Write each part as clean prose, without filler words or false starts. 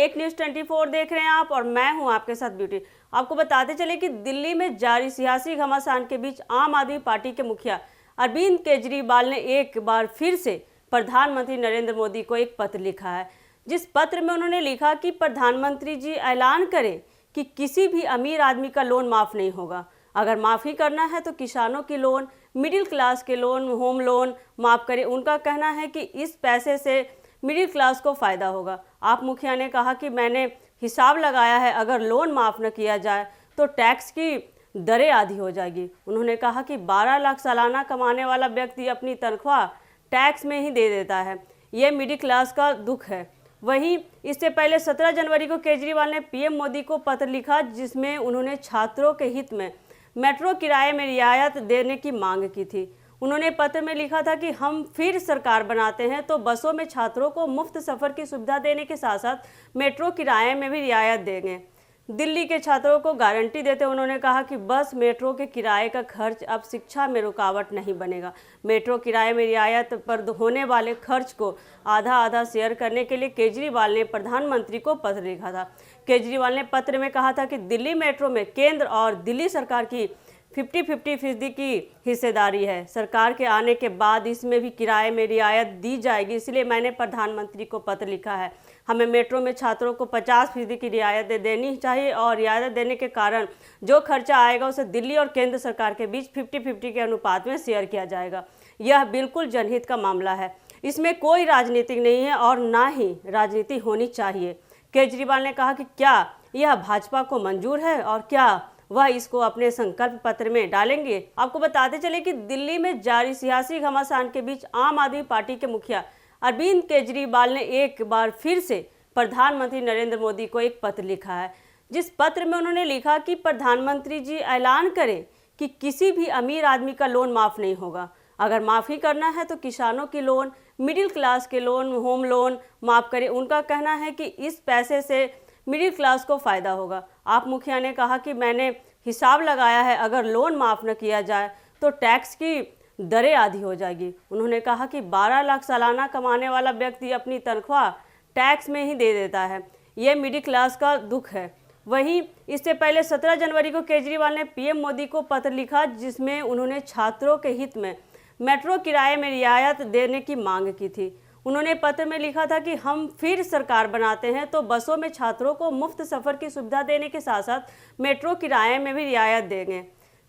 एक न्यूज़ 24 देख रहे हैं आप और मैं हूं आपके साथ ब्यूटी। आपको बताते चले कि दिल्ली में जारी सियासी घमासान के बीच आम आदमी पार्टी के मुखिया अरविंद केजरीवाल ने एक बार फिर से प्रधानमंत्री नरेंद्र मोदी को एक पत्र लिखा है, जिस पत्र में उन्होंने लिखा कि प्रधानमंत्री जी ऐलान करें कि किसी भी अमीर आदमी का लोन माफ़ नहीं होगा। अगर माफ़ी करना है तो किसानों की लोन, मिडिल क्लास के लोन, होम लोन माफ़ करें। उनका कहना है कि इस पैसे से मिडिल क्लास को फ़ायदा होगा। आप मुखिया ने कहा कि मैंने हिसाब लगाया है, अगर लोन माफ़ न किया जाए तो टैक्स की दरें आधी हो जाएगी। उन्होंने कहा कि 12 लाख सालाना कमाने वाला व्यक्ति अपनी तनख्वाह टैक्स में ही दे देता है। ये मिडिल क्लास का दुख है। वहीं इससे पहले 17 जनवरी को केजरीवाल ने पीएम मोदी को पत्र लिखा, जिसमें उन्होंने छात्रों के हित में मेट्रो किराए में रियायत देने की मांग की थी। उन्होंने पत्र में लिखा था कि हम फिर सरकार बनाते हैं तो बसों में छात्रों को मुफ्त सफ़र की सुविधा देने के साथ साथ मेट्रो किराए में भी रियायत देंगे। दिल्ली के छात्रों को गारंटी देते उन्होंने कहा कि बस मेट्रो के किराए का खर्च अब शिक्षा में रुकावट नहीं बनेगा। मेट्रो किराए में रियायत पर होने वाले खर्च को आधा आधा शेयर करने के लिए केजरीवाल ने प्रधानमंत्री को पत्र लिखा था। केजरीवाल ने पत्र में कहा था कि दिल्ली मेट्रो में केंद्र और दिल्ली सरकार की 50-50% की हिस्सेदारी है। सरकार के आने के बाद इसमें भी किराए में रियायत दी जाएगी, इसलिए मैंने प्रधानमंत्री को पत्र लिखा है। हमें मेट्रो में छात्रों को 50% की रियायत देनी चाहिए और रियायत देने के कारण जो खर्चा आएगा उसे दिल्ली और केंद्र सरकार के बीच 50-50 के अनुपात में शेयर किया जाएगा। यह बिल्कुल जनहित का मामला है, इसमें कोई राजनीति नहीं है और ना ही राजनीति होनी चाहिए। केजरीवाल ने कहा कि क्या यह भाजपा को मंजूर है और क्या वह इसको अपने संकल्प पत्र में डालेंगे। आपको बताते चले कि दिल्ली में जारी सियासी घमासान के बीच आम आदमी पार्टी के मुखिया अरविंद केजरीवाल ने एक बार फिर से प्रधानमंत्री नरेंद्र मोदी को एक पत्र लिखा है, जिस पत्र में उन्होंने लिखा कि प्रधानमंत्री जी ऐलान करें कि किसी भी अमीर आदमी का लोन माफ़ नहीं होगा। अगर माफ़ी करना है तो किसानों की लोन, मिडिल क्लास के लोन, होम लोन माफ़ करें। उनका कहना है कि इस पैसे से मिडिल क्लास को फ़ायदा होगा। आप मुखिया ने कहा कि मैंने हिसाब लगाया है, अगर लोन माफ़ न किया जाए तो टैक्स की दरें आधी हो जाएगी। उन्होंने कहा कि 12 लाख सालाना कमाने वाला व्यक्ति अपनी तनख्वाह टैक्स में ही दे देता है। ये मिडिल क्लास का दुख है। वहीं इससे पहले 17 जनवरी को केजरीवाल ने पीएम मोदी को पत्र लिखा, जिसमें उन्होंने छात्रों के हित में मेट्रो किराए में रियायत देने की मांग की थी। उन्होंने पत्र में लिखा था कि हम फिर सरकार बनाते हैं तो बसों में छात्रों को मुफ्त सफ़र की सुविधा देने के साथ साथ मेट्रो किराए में भी रियायत देंगे।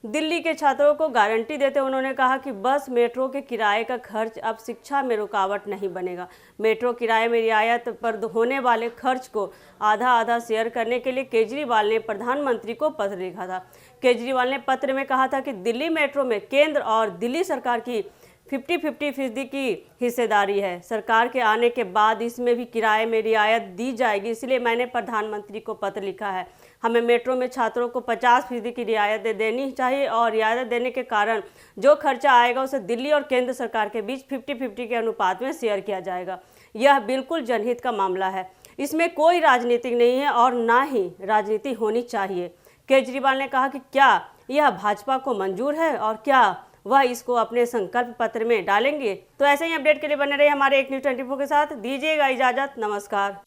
दिल्ली के छात्रों को गारंटी देते उन्होंने कहा कि बस मेट्रो के किराए का खर्च अब शिक्षा में रुकावट नहीं बनेगा। मेट्रो किराए में रियायत पर होने वाले खर्च को आधा आधा शेयर करने के लिए केजरीवाल ने प्रधानमंत्री को पत्र लिखा था। केजरीवाल ने पत्र में कहा था कि दिल्ली मेट्रो में केंद्र और दिल्ली सरकार की 50-50% की हिस्सेदारी है। सरकार के आने के बाद इसमें भी किराए में रियायत दी जाएगी, इसलिए मैंने प्रधानमंत्री को पत्र लिखा है। हमें मेट्रो में छात्रों को 50% की रियायत देनी चाहिए और रियायत देने के कारण जो खर्चा आएगा उसे दिल्ली और केंद्र सरकार के बीच 50-50 के अनुपात में शेयर किया जाएगा। यह बिल्कुल जनहित का मामला है, इसमें कोई राजनीति नहीं है और ना ही राजनीति होनी चाहिए। केजरीवाल ने कहा कि क्या यह भाजपा को मंजूर है और क्या वह इसको अपने संकल्प पत्र में डालेंगे। तो ऐसे ही अपडेट के लिए बने रहिए हमारे एक न्यूज़ 24 के साथ। दीजिएगा इजाज़त, नमस्कार।